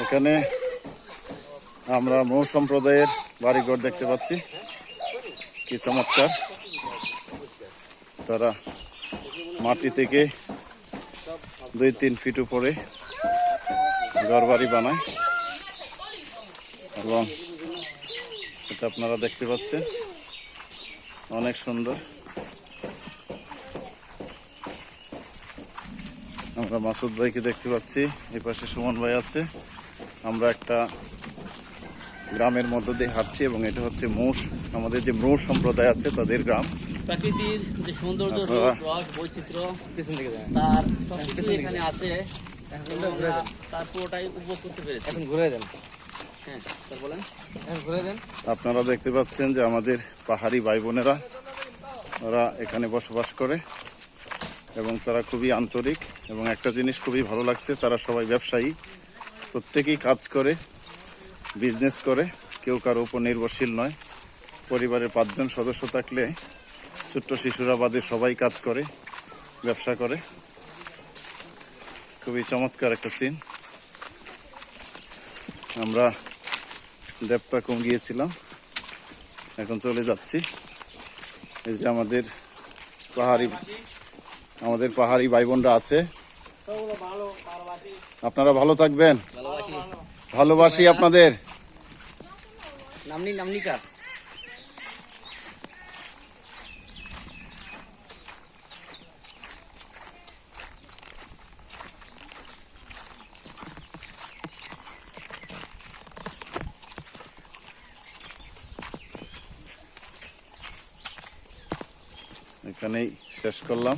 এখানে আমরা মৌ সম্প্রদায়ের বাড়িঘর দেখতে পাচ্ছি, কি চমৎকার। তারা মাটি থেকে 2-3 ফিট উপরে ঘর বাড়ি বানায় এবং এটা আপনারা দেখতে পাচ্ছেন, অনেক সুন্দর। আমরা মাসুদ ভাইকে দেখতে পাচ্ছি, এই পাশে সুমন ভাই আছে। আমরা একটা গ্রামের মধ্য দিয়ে হাঁটছি এবং এটা হচ্ছে আমাদের যে মৌ সম্প্রদায় আছে তাদের গ্রাম। প্রাকৃতির যে সৌন্দর্য, রস, বৈচিত্র্য তার সবকিছু এখানে আছে, তার পুরোটাই উপভোগ করতে পেরেছি। এখন ঘুরে দেন। হ্যাঁ স্যার বলেন। এখন ঘুরে দেন। আপনারা দেখতে পাচ্ছেন যে আমাদের পাহাড়ি ভাই বোনেরা ওরা এখানে বসবাস করে এবং তারা খুবই আন্তরিক। এবং একটা জিনিস খুবই ভালো লাগছে, তারা সবাই ব্যবসায়ী, প্রত্যেকেই কাজ করে, বিজনেস করে, কেউ কারো উপর নির্ভরশীল নয়। পরিবারের 5 জন সদস্য থাকলে ছোট্ট শিশুরা বাদে সবাই কাজ করে, ব্যবসা করে। খুবই চমৎকার একটা সিন। আমরা দেবতাকুম গিয়েছিলাম, এখন চলে যাচ্ছি। এই যে আমাদের পাহাড়ি ভাই বোনরা আছে, আপনারা ভালো থাকবেন। ভালোবাসি আপনাদের। নামনিকা এখানেই শেষ করলাম।